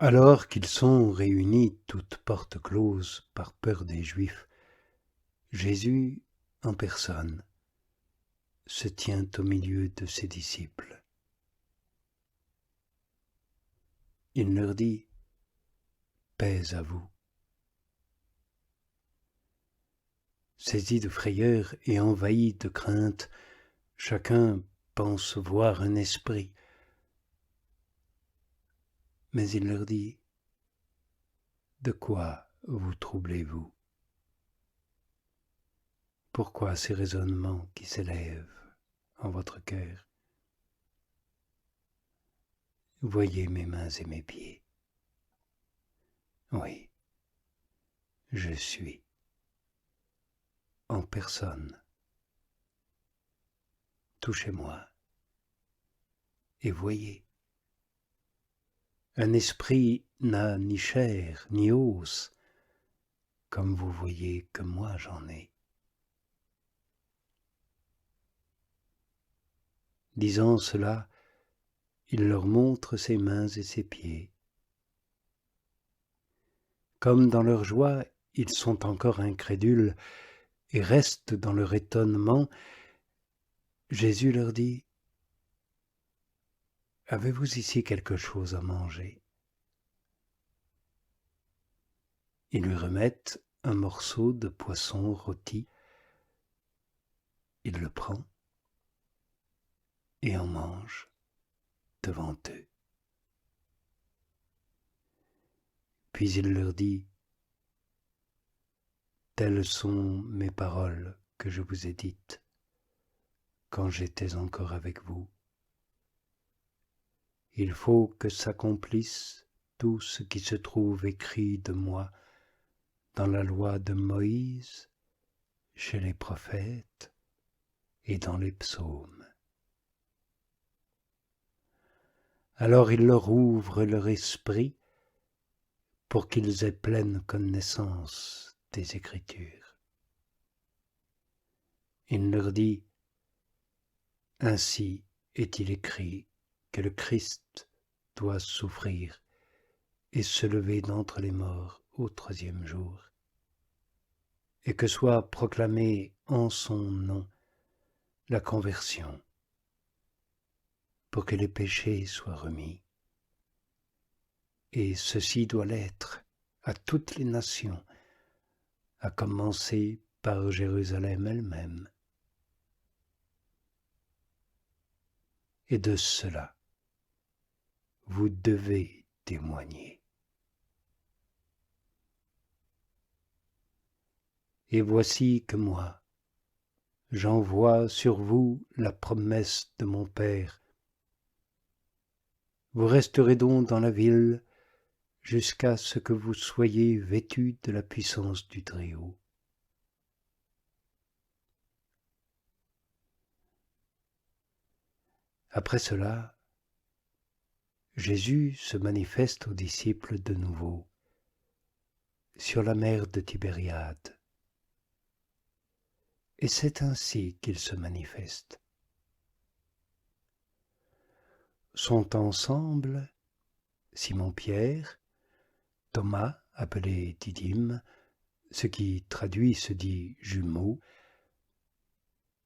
Alors qu'ils sont réunis toutes portes closes par peur des Juifs, Jésus, en personne, se tient au milieu de ses disciples. Il leur dit : « Paix à vous ». Saisi de frayeur et envahi de crainte, chacun pense voir un esprit. Mais il leur dit : « De quoi vous troublez-vous ? Pourquoi ces raisonnements qui s'élèvent en votre cœur ? Voyez mes mains et mes pieds. Oui, je suis en personne. Touchez-moi et voyez. Un esprit n'a ni chair ni os, comme vous voyez que moi j'en ai. Disant cela, il leur montre ses mains et ses pieds. Comme dans leur joie, ils sont encore incrédules et restent dans leur étonnement, Jésus leur dit : « Avez-vous ici quelque chose à manger ? » Ils lui remettent un morceau de poisson rôti. Il le prend et en mange devant eux. Puis il leur dit : « Telles sont mes paroles que je vous ai dites quand j'étais encore avec vous. Il faut que s'accomplisse tout ce qui se trouve écrit de moi dans la loi de Moïse, chez les prophètes et dans les psaumes. » Alors il leur ouvre leur esprit pour qu'ils aient pleine connaissance des Écritures. Il leur dit : « Ainsi est-il écrit que le Christ doit souffrir et se lever d'entre les morts au troisième jour, et que soit proclamée en son nom la conversion, pour que les péchés soient remis. Et ceci doit l'être à toutes les nations, à commencer par Jérusalem elle-même. Et de cela, vous devez témoigner. Et voici que moi, j'envoie sur vous la promesse de mon Père. Vous resterez donc dans la ville jusqu'à ce que vous soyez vêtus de la puissance du Très-Haut. Après cela, Jésus se manifeste aux disciples de nouveau sur la mer de Tibériade. Et c'est ainsi qu'il se manifeste. Sont ensemble Simon-Pierre, Thomas, appelé Didyme, ce qui traduit se dit jumeau,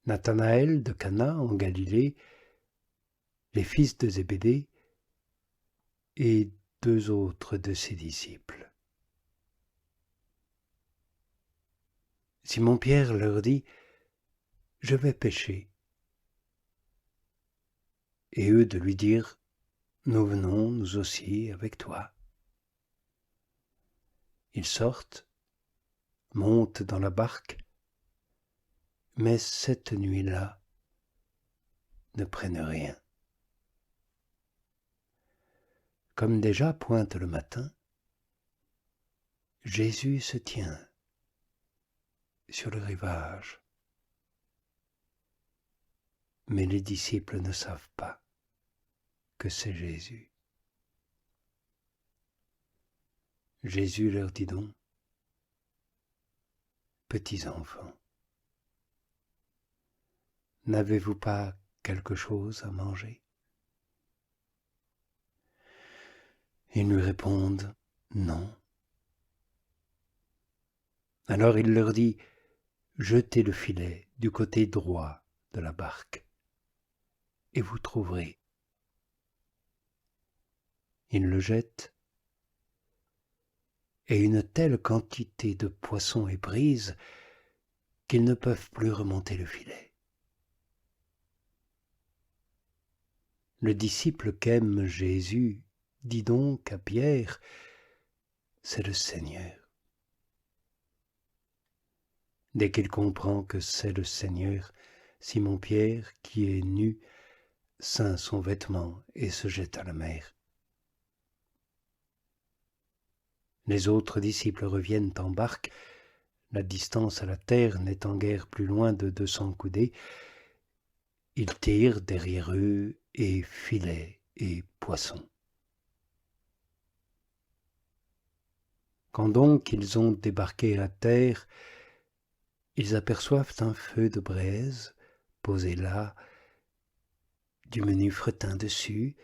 Nathanaël de Cana en Galilée, les fils de Zébédée et 2 autres de ses disciples. Simon-Pierre leur dit : « Je vais pêcher. » Et eux de lui dire : « Nous venons, nous aussi, avec toi. » Ils sortent, montent dans la barque, mais cette nuit-là, ne prennent rien. Comme déjà pointe le matin, Jésus se tient sur le rivage. Mais les disciples ne savent pas que c'est Jésus. Jésus leur dit donc : « Petits enfants, n'avez-vous pas quelque chose à manger ? » Ils lui répondent « Non ». Alors il leur dit « Jetez le filet du côté droit de la barque, et vous trouverez. » Ils le jettent, et une telle quantité de poissons est prise qu'ils ne peuvent plus remonter le filet. Le disciple qu'aime Jésus dit donc à Pierre, c'est le Seigneur. Dès qu'il comprend que c'est le Seigneur, Simon-Pierre, qui est nu, ceint son vêtement et se jette à la mer. Les autres disciples reviennent en barque, la distance à la terre n'étant guère plus loin de 200 coudées. Ils tirent derrière eux et filets et poissons. Quand donc ils ont débarqué à terre, ils aperçoivent un feu de braise posé là, du menu fretin dessus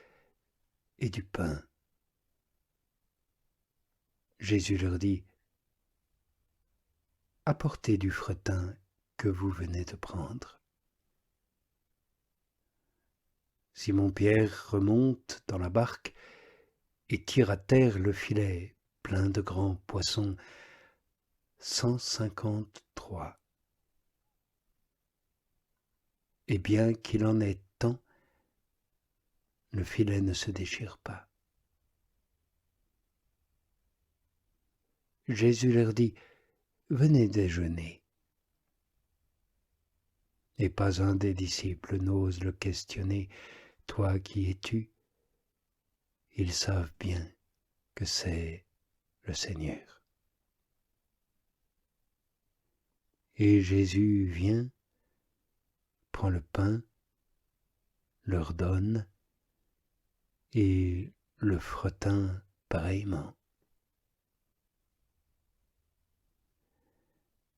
et du pain. Jésus leur dit, « Apportez du fretin que vous venez de prendre. » Simon-Pierre remonte dans la barque et tire à terre le filet plein de grands poissons, 153. Et bien qu'il en ait tant, le filet ne se déchire pas. Jésus leur dit, « Venez déjeuner. » Et pas un des disciples n'ose le questionner, « Toi, qui es-tu » Ils savent bien que c'est le Seigneur. Et Jésus vient, prend le pain, leur donne, et le fretin pareillement.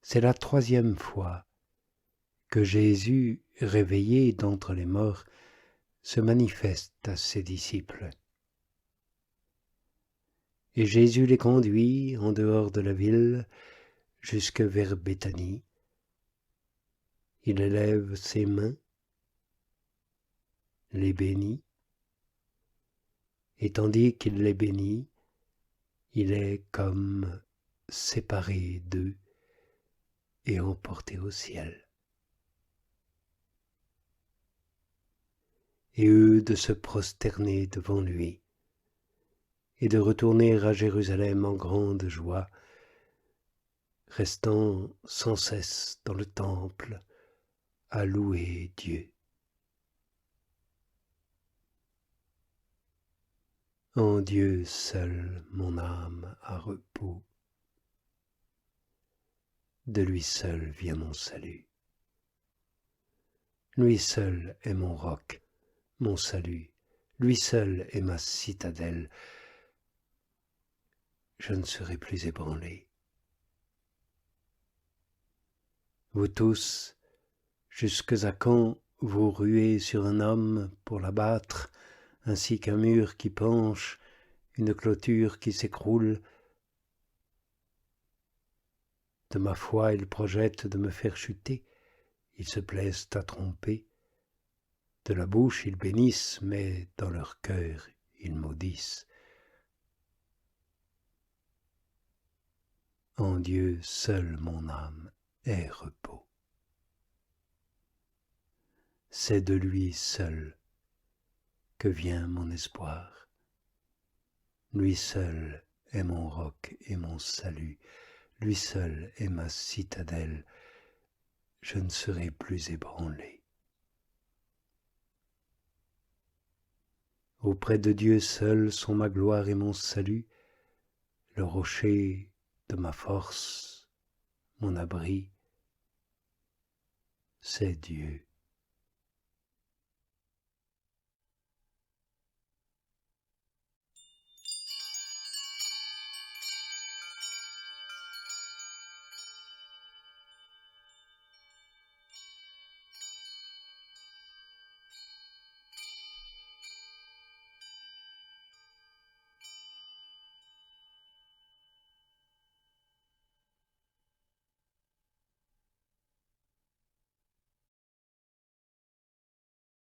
C'est la 3e fois que Jésus, réveillé d'entre les morts, se manifeste à ses disciples. Et Jésus les conduit en dehors de la ville jusque vers Béthanie. Il élève ses mains, les bénit, et tandis qu'il les bénit, il est comme séparé d'eux et emporté au ciel. Et eux de se prosterner devant lui et de retourner à Jérusalem en grande joie, restant sans cesse dans le temple à louer Dieu. En Dieu seul mon âme a repos, de lui seul vient mon salut. Lui seul est mon roc, mon salut, lui seul est ma citadelle. Je ne serai plus ébranlé. Vous tous, jusques à quand vous ruez sur un homme pour l'abattre, ainsi qu'un mur qui penche, une clôture qui s'écroule? De ma foi, ils projettent de me faire chuter, ils se plaisent à tromper. De la bouche ils bénissent, mais dans leur cœur ils maudissent. En Dieu seul mon âme est repos. C'est de lui seul que vient mon espoir. Lui seul est mon roc et mon salut. Lui seul est ma citadelle. Je ne serai plus ébranlé. Auprès de Dieu seul sont ma gloire et mon salut, le rocher de ma force, mon abri, c'est Dieu.